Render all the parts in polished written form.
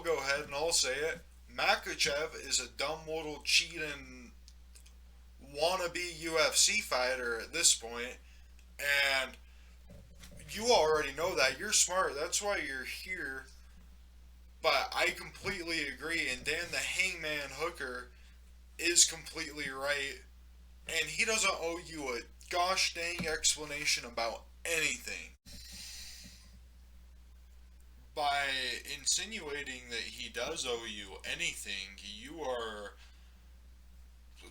I'll go ahead and I'll say it. Makachev is a dumb little cheating wannabe UFC fighter at this point, and you already know that. You're smart. That's why you're here. But I completely agree, and Dan the Hangman Hooker is completely right, and he doesn't owe you a gosh dang explanation about anything. By insinuating that he does owe you anything, you are,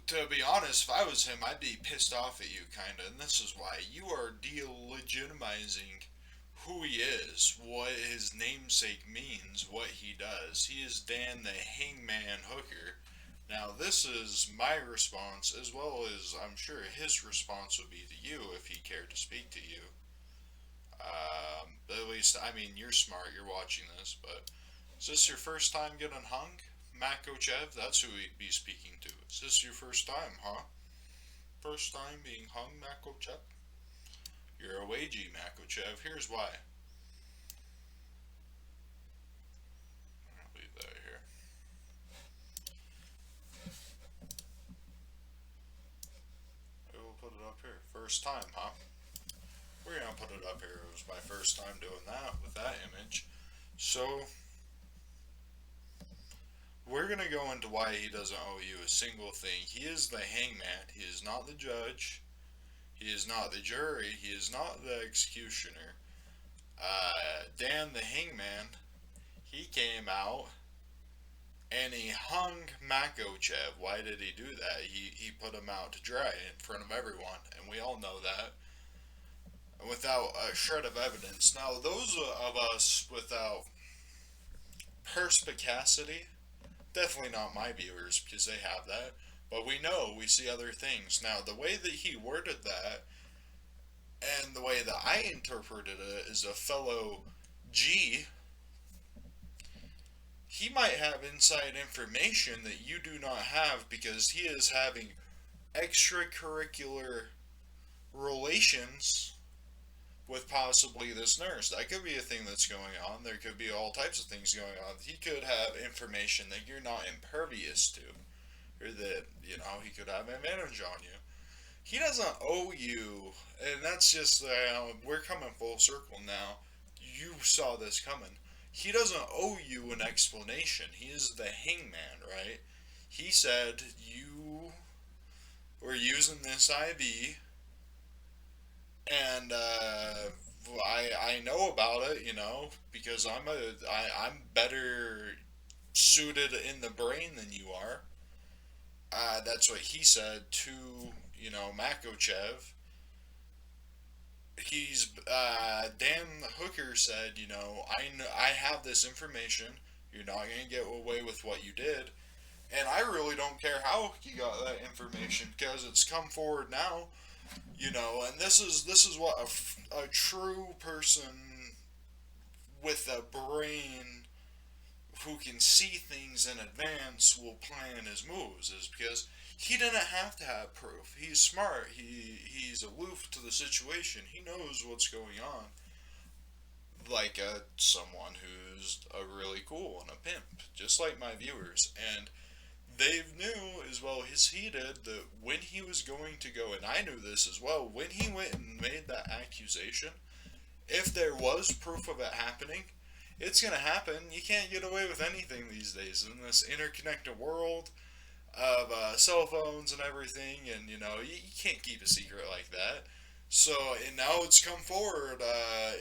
to be honest, if I was him, I'd be pissed off at you, kinda, and this is why. You are delegitimizing who he is, what his namesake means, what he does. He is Dan the Hangman Hooker. Now, this is my response, as well as I'm sure his response would be to you if he cared to speak to you. At least, I mean, you're smart, you're watching this, but is this your first time getting hung? Makochev, that's who he'd be speaking to. Is this your first time, huh? First time being hung, Makochev? You're a wagey, Makochev. Here's why. I'll leave that here. I will put it up here. First time, huh? We're gonna put it up here. It was my first time doing that with that image. So, we're gonna go into why he doesn't owe you a single thing. He is the hangman. He is not the judge. He is not the jury. He is not the executioner. Dan the hangman, he came out and he hung Makochev. Why did he do that? He put him out to dry in front of everyone, and we all know that. Without a shred of evidence. Now, those of us without perspicacity, definitely not my viewers because they have that, but we know, we see other things. Now, the way that he worded that, and the way that I interpreted it as a fellow G, he might have inside information that you do not have because he is having extracurricular relations with possibly this nurse. That could be a thing that's going on. There could be all types of things going on. He could have information that you're not impervious to, or that, he could have advantage on you. He doesn't owe you, and that's just, we're coming full circle now. You saw this coming. He doesn't owe you an explanation. He is the hangman, right? He said you were using this IV, and I know about it, because I'm better suited in the brain than you are. That's what he said to Makachev. Dan Hooker said, I have this information. You're not gonna get away with what you did, and I really don't care how you got that information because it's come forward now. And this is what a true person with a brain who can see things in advance will plan his moves, is because he didn't have to have proof. He's smart. He's aloof to the situation. He knows what's going on. Like someone who's a really cool and a pimp, just like my viewers, and they knew as well as he did that when he was going to go, and I knew this as well, when he went and made that accusation, if there was proof of it happening, it's going to happen. You can't get away with anything these days in this interconnected world of cell phones and everything, and you can't keep a secret like that. So, and now it's come forward,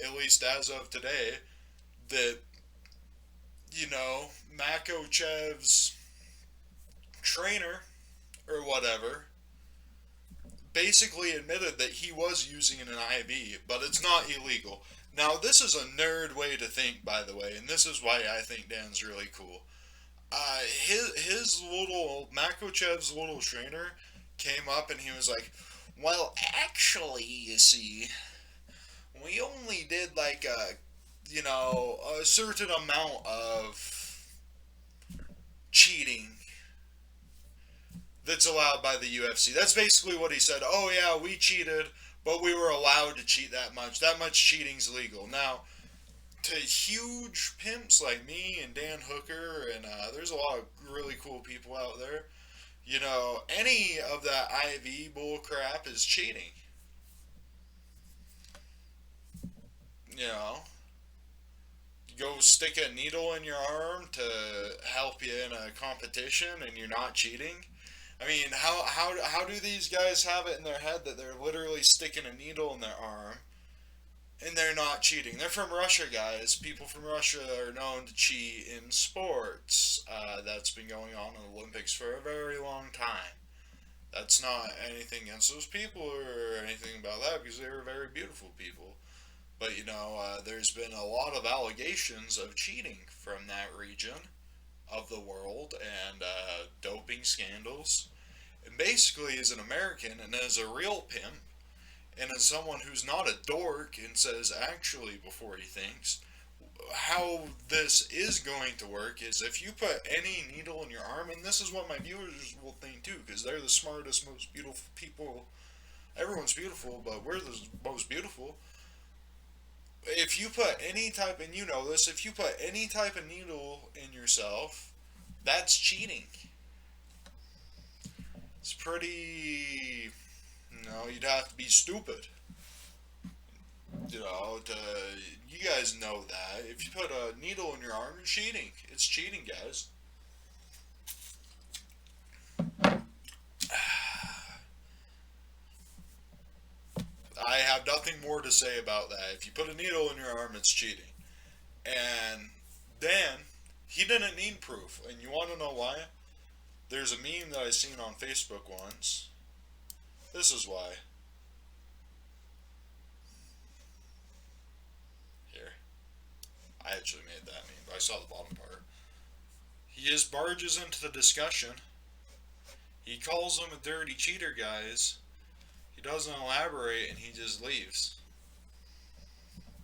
at least as of today, that, Makochev's trainer or whatever basically admitted that he was using an IV, but it's not illegal. Now, this is a nerd way to think, by the way, and this is why I think Dan's really cool. His little Makochev's little trainer came up and he was like, "Well, actually, you see, we only did like a certain amount of cheating that's allowed by the UFC." That's basically what he said. Oh yeah, we cheated, but we were allowed to cheat that much. That much cheating's legal. Now, to huge pimps like me and Dan Hooker, and there's a lot of really cool people out there. You know, any of that IV bull crap is cheating. You know, you go stick a needle in your arm to help you in a competition, and you're not cheating. I mean, how do these guys have it in their head that they're literally sticking a needle in their arm and they're not cheating? They're from Russia, guys. People from Russia are known to cheat in sports. That's been going on in the Olympics for a very long time. That's not anything against those people or anything about that because they were very beautiful people. But there's been a lot of allegations of cheating from that region of the world and doping scandals. And basically, as an American and as a real pimp, and as someone who's not a dork and says actually before he thinks, how this is going to work is if you put any needle in your arm, and this is what my viewers will think too, because they're the smartest, most beautiful people. Everyone's beautiful, but we're the most beautiful. If you put any type, and you know this, if you put any type of needle in yourself, that's cheating. It's pretty, you'd have to be stupid. You guys know that. If you put a needle in your arm, you're cheating. It's cheating, guys. I have nothing more to say about that. If you put a needle in your arm, it's cheating. And then, he didn't need proof. And you want to know why? There's a meme that I seen on Facebook once. This is why. Here. I actually made that meme, but I saw the bottom part. He just barges into the discussion. He calls them a dirty cheater, guys. He doesn't elaborate and he just leaves.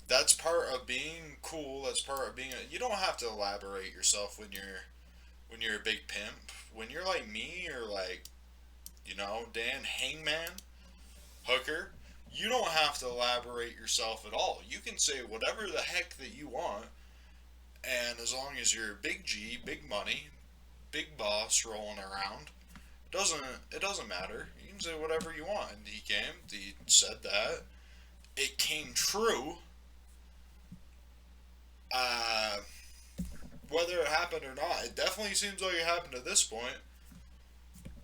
That's part of being cool. That's part of being you don't have to elaborate yourself when you're a big pimp. When you're like me or like Dan Hangman, Hooker, you don't have to elaborate yourself at all. You can say whatever the heck that you want, and as long as you're big G, big money, big boss rolling around, doesn't it doesn't matter. You can say whatever you want. And he said that. It came true. Uh, Whether it happened or not, it definitely seems like it happened at this point.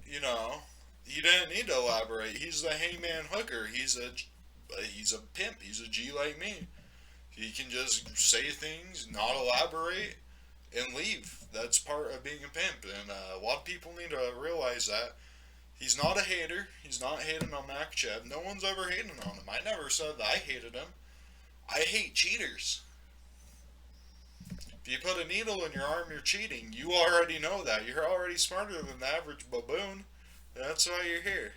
You know, he didn't need to elaborate. He's the hangman hooker. He's a pimp. He's a G like me. He can just say things, not elaborate, and leave. That's part of being a pimp, and a lot of people need to realize that. He's not a hater. He's not hating on Makachev. No one's ever hating on him. I never said that I hated him. I hate cheaters. If you put a needle in your arm, you're cheating. You already know that. You're already smarter than the average baboon. That's why you're here.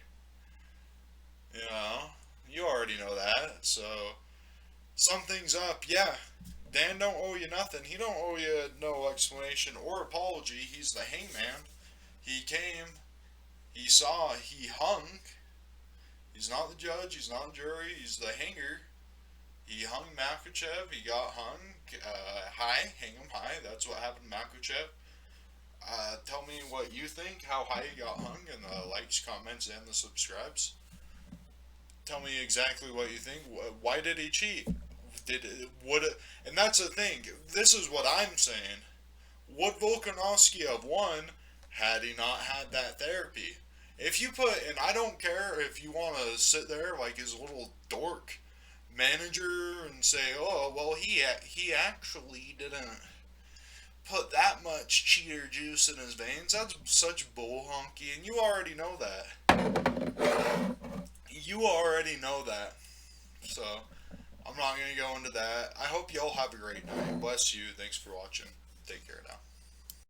You know, you already know that. So, something's up. Yeah, Dan don't owe you nothing. He don't owe you no explanation or apology. He's the hangman. He came. He saw. He hung. He's not the judge. He's not the jury. He's the hanger. He hung Makachev. He got hung. High. Hang him high. That's what happened to Makachev. Tell me what you think, how high he got hung, in the likes, comments, and the subscribes. Tell me exactly what you think. Why did he cheat? And that's the thing. This is what I'm saying. Would Volkanovski have won had he not had that therapy? If you and I don't care if you want to sit there like his little dork manager and say, oh, well, he actually didn't put that much cheater juice in his veins. That's such bull honky, and you already know that. You already know that. So, I'm not going to go into that. I hope y'all have a great night. Bless you. Thanks for watching. Take care now.